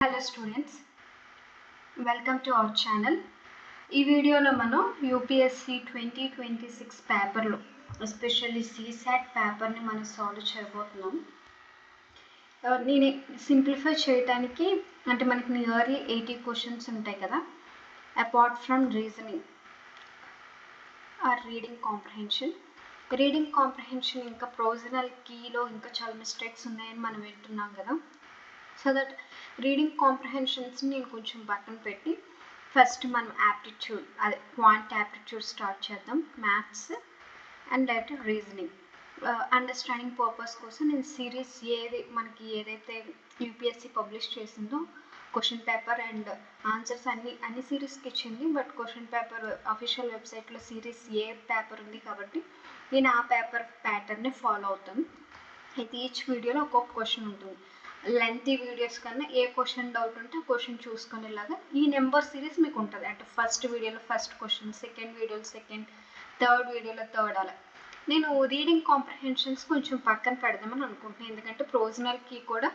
Hello students, welcome to our channel. ఈ వీడియోలో మనం యూపీఎస్సి 2026 పేపర్లో ఎస్పెషల్లీ CSAT పేపర్ని మనం సాల్వ్ చేయబోతున్నాం. నేను సింప్లిఫై చేయడానికి అంటే మనకి నియర్లీ 80 క్వశ్చన్స్ ఉంటాయి కదా. Apart from reasoning or reading comprehension ఇంకా ప్రొవిజనల్ కీలో ఇంకా చాలా మిస్టేక్స్ ఉన్నాయని మనం వింటున్నాం కదా. సో దట్ రీడింగ్ కాంప్రహెన్షన్స్ని నేను కొంచెం పక్కన పెట్టి ఫస్ట్ మనం యాప్టిట్యూడ్ అదే క్వాంట్ యాప్టిట్యూడ్ స్టార్ట్ చేద్దాం. Maths and direct reasoning understanding purpose కోసం నేను సిరీస్ మనకి ఏదైతే యూపీఎస్సి పబ్లిష్ చేసిందో క్వశ్చన్ పేపర్ అండ్ ఆన్సర్స్ అన్ని సిరీస్కి ఇచ్చింది. బట్ క్వశ్చన్ పేపర్ అఫీషియల్ వెబ్సైట్లో సిరీస్ ఏ పేపర్ ఉంది కాబట్టి నేను ఆ పేపర్ ప్యాటర్న్ని ఫాలో అవుతాను. అయితే ఈచ్ వీడియోలో ఒక్కొక్క క్వశ్చన్ ఉంటుంది. లెంతీ వీడియోస్ కన్నా ఏ క్వశ్చన్ డౌట్ ఉంటే ఆ క్వశ్చన్ చూసుకునేలాగా ఈ నెంబర్ సిరీస్ మీకు ఉంటుంది. అంటే ఫస్ట్ వీడియోలో ఫస్ట్ క్వశ్చన్, సెకండ్ వీడియోలో సెకండ్, థర్డ్ వీడియోలో థర్డ్, అలా. నేను రీడింగ్ కాంప్రహెన్షన్స్ కొంచెం పక్కన పెడదామని అనుకుంటున్నాను. ఎందుకంటే ప్రొవిజనల్కి కూడా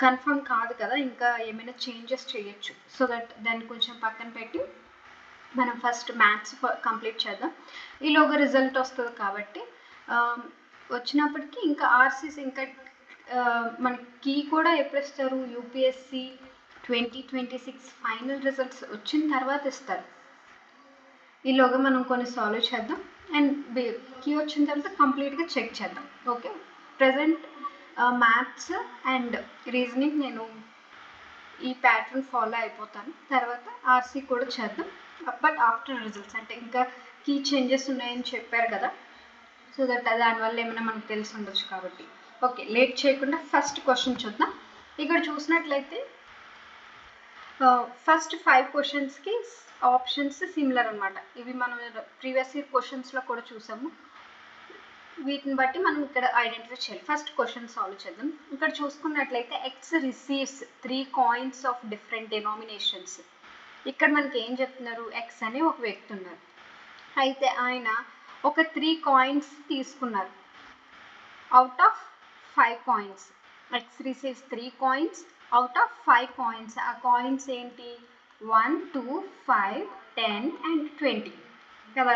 కన్ఫర్మ్ కాదు కదా, ఇంకా ఏమైనా చేంజెస్ చేయొచ్చు. సో దట్ దాన్ని కొంచెం పక్కన పెట్టి మనం ఫస్ట్ మ్యాథ్స్ కంప్లీట్ చేద్దాం. ఈలోగా రిజల్ట్ వస్తుంది కాబట్టి వచ్చినప్పటికీ ఇంకా ఆర్సీస్ ఇంకా మనకి కూడా ఎప్పుడు ఇస్తారు, యూపీఎస్సి 2026 ఫైనల్ రిజల్ట్స్ వచ్చిన తర్వాత ఇస్తారు. ఈలోగా మనం కొన్ని సాల్వ్ చేద్దాం అండ్ కీ వచ్చిన తర్వాత కంప్లీట్గా చెక్ చేద్దాం. Okay, present maths and reasoning నేను ఈ ప్యాటర్న్ ఫాలో అయిపోతాను. తర్వాత ఆర్సీ కూడా చేద్దాం. బట్ ఆఫ్టర్ రిజల్ట్స్ అంటే ఇంకా కీ చేంజెస్ ఉన్నాయని చెప్పారు కదా, సో దట్ దానివల్ల ఏమైనా మనకు తెలిసి ఉండొచ్చు కాబట్టి. ఓకే, లేట్ చేయకుండా ఫస్ట్ క్వశ్చన్ చూద్దాం. ఇక్కడ చూసినట్లయితే ఫస్ట్ 5 క్వశ్చన్స్కి ఆప్షన్స్ సిమిలర్ అనమాట. ఇవి మనం ప్రీవియస్ ఇయర్ క్వశ్చన్స్లో కూడా చూసాము. వీటిని బట్టి మనం ఇక్కడ ఐడెంటిఫై చేయాలి. ఫస్ట్ క్వశ్చన్ సాల్వ్ చేద్దాం. ఇక్కడ చూసుకున్నట్లయితే X receives 3 coins of different denominations. ఇక్కడ మనకి ఏం చెప్తున్నారు, ఎక్స్ అనే ఒక వ్యక్తి ఉన్నారు. అయితే ఆయన ఒక 3 కాయిన్స్ తీసుకున్నారు out of 5 coins. X receives 3 coins out of 5 coins. ఆ కాయిన్స్ ఏంటి, 1, 2, 5, 10 అండ్ 20 కదా.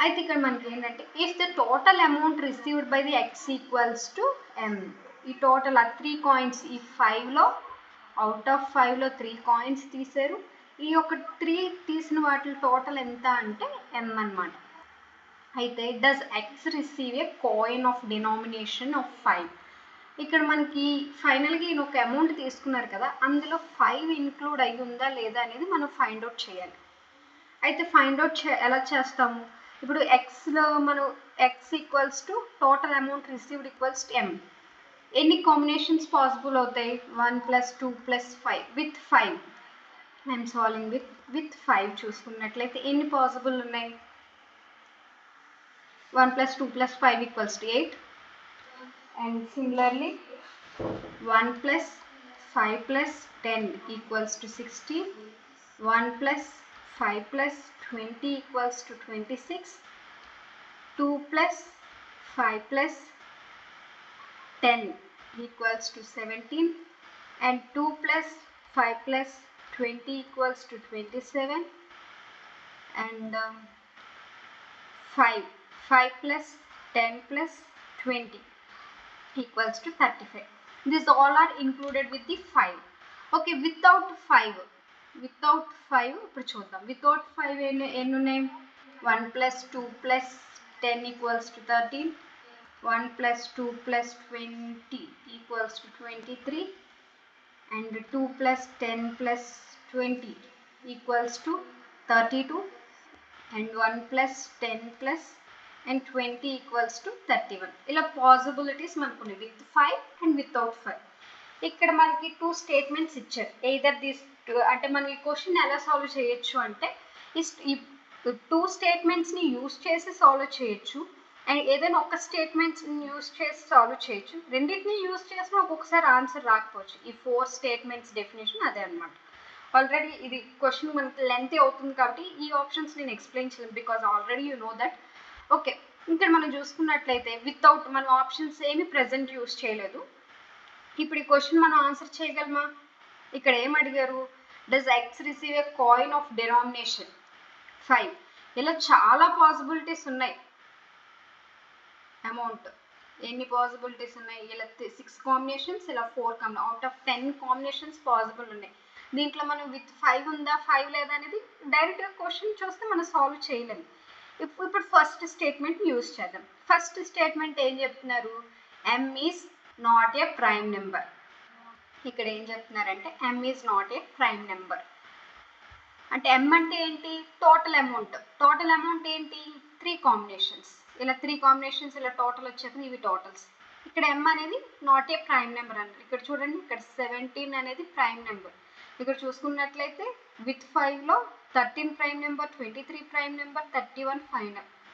అయితే ఇక్కడ మనకి ఏంటంటే if the total amount received by the x equals to m. ఈ టోటల్ ఆ 3 కాయిన్స్, ఈ 5లో అవుట్ ఆఫ్ 5లో 3 కాయిన్స్ తీసారు. ఈ ఒక 3 తీసిన వాటి టోటల్ ఎంత అంటే ఎమ్ అన్నమాట. అయితే does X receive a coin of denomination of 5. ఇక్కడ మనకి ఫైనల్గా ఈయన ఒక అమౌంట్ తీసుకున్నారు కదా, అందులో 5 ఇంక్లూడ్ అయ్యి ఉందా లేదా అనేది మనం ఫైండ్ అవుట్ చేయాలి. అయితే ఫైండ్ అవుట్ ఎలా చేస్తాము, ఇప్పుడు ఎక్స్లో మనం x equals to total amount received equals to m. ఎన్ని కాంబినేషన్స్ పాసిబుల్ అవుతాయి, 1 + 2 + 5 విత్ 5. ఐఎమ్ సాల్వింగ్ విత్ 5 చూసుకున్నట్లయితే ఎన్ని పాసిబుల్ ఉన్నాయి, 1 + 2 + 5 = 8. And similarly 1 + 5 + 10 = 60. 1 + 5 + 20 = 26. 2 + 5 + 10 = 17. And 2 + 5 + 20 = 27. And 5 + 10 + 20 = 35. These all are included with the 5. Okay, without 5 ఇప్పుడు చూద్దాం. వితౌట్ 5 ఎన్ని ఉన్నాయి, 1 + 2 + 10 = 13. 1 + 2 + 20 = 23. And 2 + 10 + 20 = 32. And 1 + 10 + and 20 = 31. ఇలా పాసిబిలిటీస్ మనకు ఉన్నాయి విత్ 5 అండ్ వితౌట్ 5. ఇక్కడ మనకి 2 స్టేట్మెంట్స్ ఇచ్చారు. ఎయిదర్ దిస్ అంటే మనం ఈ క్వశ్చన్ ఎలా సాల్వ్ చేయొచ్చు అంటే ఈ 2 స్టేట్మెంట్స్ని యూజ్ చేసి సాల్వ్ చేయొచ్చు, అండ్ ఏదైనా ఒక స్టేట్మెంట్స్ని యూజ్ చేసి సాల్వ్ చేయొచ్చు. రెండింటిని యూజ్ చేసినా ఒక్కొక్కసారి ఆన్సర్ రాకపోవచ్చు. ఈ 4 స్టేట్మెంట్స్ డెఫినేషన్ అదే అనమాట. ఆల్రెడీ ఇది క్వశ్చన్ మనకి లెంతీ అవుతుంది కాబట్టి ఈ ఆప్షన్స్ నేను ఎక్స్ప్లెయిన్ చేయలేను, because already you know that. Okay, ఇక్కడ మనం చూసుకున్నట్లయితే వితౌట్ మనం ఆప్షన్స్ ఏమి ప్రెజెంట్ యూజ్ చేయలేదు. ఇప్పుడు ఈ క్వశ్చన్ మనం ఆన్సర్ చేయగలమా, ఇక్కడ ఏం అడిగారు, does X receive a coin of denomination 5. ఇలా చాలా పాసిబిలిటీస్ ఉన్నాయి. అమౌంట్ ఎన్ని పాసిబిలిటీస్ ఉన్నాయి, ఇలా 6 కాంబినేషన్స్, ఇలా 4 combination, out of 10 combinations possible ఉన్నాయి. దీంట్లో మనం విత్ 5 ఉందా 5 లేదా అనేది డైరెక్ట్గా క్వశ్చన్ చూస్తే మనం సాల్వ్ చేయలేము. ఇప్పుడు ఫస్ట్ స్టేట్మెంట్ యూజ్ చేద్దాం. ఫస్ట్ స్టేట్మెంట్ ఏం చెప్తున్నారు, m is not a prime number. ఇక్కడ ఏం చెప్తున్నారంటే m is not a prime number అంటే m అంటే ఏంటి, టోటల్ అమౌంట్. టోటల్ అమౌంట్ ఏంటి, 3 కాంబినేషన్స్. ఇలా 3 కాంబినేషన్స్, ఇలా టోటల్ వచ్చేది ఇవి టోటల్స్. ఇక్కడ m అనేది నాట్ ఏ ప్రైమ్ నెంబర్ అన్నారు. ఇక్కడ చూడండి, ఇక్కడ 17 అనేది ప్రైమ్ నెంబర్. ఇక్కడ చూసుకున్నట్లయితే విత్ 5లో 13 prime number, 23 prime number, 31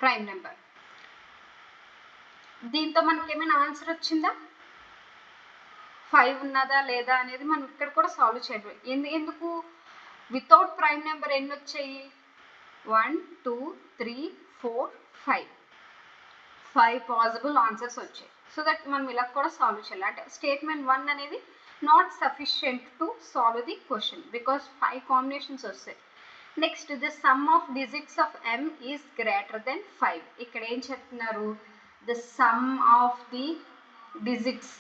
prime number. దీంతో మనకి ఏమైనా ఆన్సర్ వచ్చిందా, 5 ఉన్నదా లేదా అనేది మనం ఇక్కడ కూడా సాల్వ్ చేయాలి. ఎందుకు, వితౌట్ ప్రైమ్ నెంబర్ ఎన్ని వచ్చాయి, 1 2 3 4 5 పాసిబుల్ ఆన్సర్స్ వచ్చాయి. సో దట్ మనం ఇలా కూడా సాల్వ్ చేయాలి. అంటే స్టేట్మెంట్ 1 అనేది not sufficient to solve the question because 5 combinations వస్తాయి. Next, the sum of digits of m is greater than 5. ఇక్కడ ఏం చెప్తున్నారు, the sum of the digits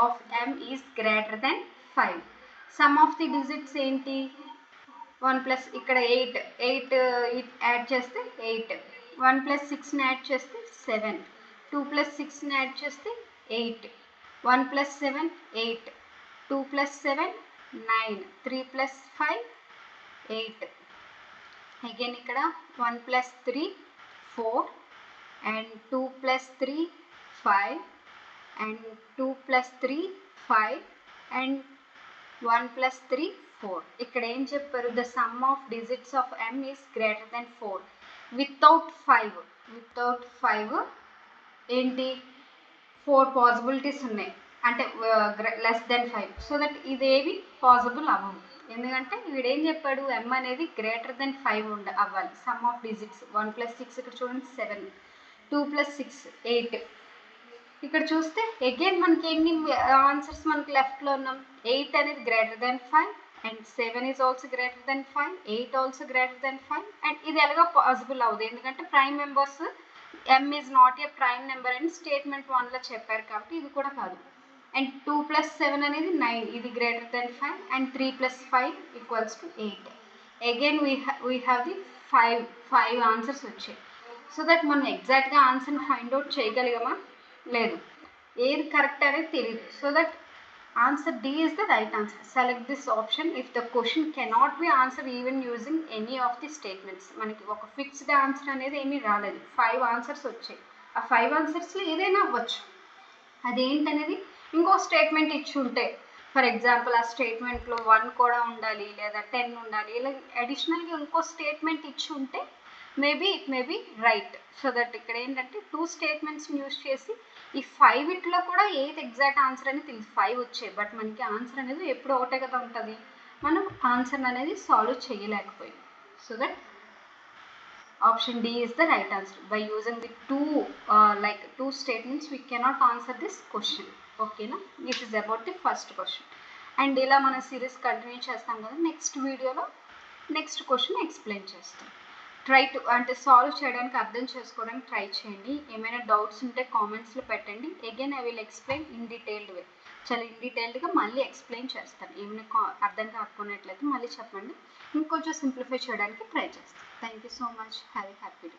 of m is greater than 5. Sum of the digits ఏంటి, 1 plus ఇక్కడ 8 add చేస్తే 8, 1 plus 6ని add చేస్తే 7, 2 plus 6ని add చేస్తే 8, 1 plus 7 8, 2 plus 7 9, 3 plus 5 8. Again ఇక్కడ 1 plus 3 4 and 2 plus 3 5 and 2 plus 3 5 and 1 plus 3 4. ఇక్కడ ఏం చెప్పారు, the sum of digits of m is greater than 4. Without 5 ఏంటి, 4 పాసిబిలిటీస్ ఉన్నాయి అంటే లెస్ దెన్ 5. సో దట్ ఇదేవి పాసిబుల్ అవ్వవు. ఎందుకంటే వీడేం చెప్పాడు, m అనేది గ్రేటర్ దెన్ 5 అవ్వాలి. సమ్ ఆఫ్ డిజిట్స్ 1 ప్లస్ 6 ఇక్కడ చూడండి 7, 2 ప్లస్ 6 8. ఇక్కడ చూస్తే అగైన్ మనకి ఎన్ని ఆన్సర్స్ మనకి లెఫ్ట్లో ఉన్నాం, 8 అనేది greater than 5 and 7 is also greater than 5, 8 also greater than 5. And ఇది ఎలాగో పాసిబుల్ అవ్వదు ఎందుకంటే prime members m is not a prime number అని స్టేట్మెంట్ 1లో చెప్పారు కాబట్టి ఇది కూడా కాదు. అండ్ 2 ప్లస్ 7 అనేది 9, ఇది greater than 5 and 3 plus 5 equals to 8. Again we have the 5 answers వచ్చాయి. సో దట్ మనం ఎగ్జాక్ట్గా ఆన్సర్ని ఫైండ్ అవుట్ చేయగలిగామా, లేదు, ఏది కరెక్ట్ అనేది తెలియదు. So that answer D is the right answer. Select this option if the question cannot be answered even using any of the statements. మనకి ఒక ఫిక్స్డ్ ఆన్సర్ అనేది ఏమీ రాలేదు, 5 ఆన్సర్స్ వచ్చాయి. ఆ 5 ఆన్సర్స్లో ఏదైనా అవ్వచ్చు. అదేంటనేది ఇంకో స్టేట్మెంట్ ఇచ్చి ఉంటే, ఫర్ ఎగ్జాంపుల్ ఆ స్టేట్మెంట్లో 1 కూడా ఉండాలి లేదా 10 ఉండాలి, ఇలా అడిషనల్గా ఇంకో స్టేట్మెంట్ ఇచ్చి ఉంటే maybe it may be right. So that ఇక్కడ ఏంటంటే 2 స్టేట్మెంట్స్ని యూజ్ చేసి ఈ 5 వీటిలో కూడా ఏది ఎగ్జాక్ట్ ఆన్సర్ అని తెలుసు, 5 వచ్చాయి. బట్ మనకి ఆన్సర్ అనేది ఎప్పుడు ఒకటే కదా ఉంటుంది, మనం ఆన్సర్ అనేది సాల్వ్ చేయలేకపోయాం. So that option D is the right answer. By using the two statements we cannot answer this question. ఓకేనా, this is about the first question. And ఇలా మన సిరీస్ కంటిన్యూ చేస్తాం కదా, నెక్స్ట్ వీడియోలో నెక్స్ట్ క్వశ్చన్ ఎక్స్ప్లెయిన్ చేస్తాం. Try to అంటే solve చేయడానికి, అర్థం చేసుకోవడానికి ట్రై చేయండి. ఏమైనా డౌట్స్ ఉంటే కామెంట్స్లో పెట్టండి. Again I will explain in detailed way. చాలా ఇన్ డీటెయిల్డ్గా మళ్ళీ ఎక్స్ప్లెయిన్ చేస్తాను. ఏమైనా అర్థం కాకపోయినట్లయితే మళ్ళీ చెప్పండి, ఇంకొంచెం సింప్లిఫై చేయడానికి ట్రై చేస్తాను. Thank you so much. Have a happy day.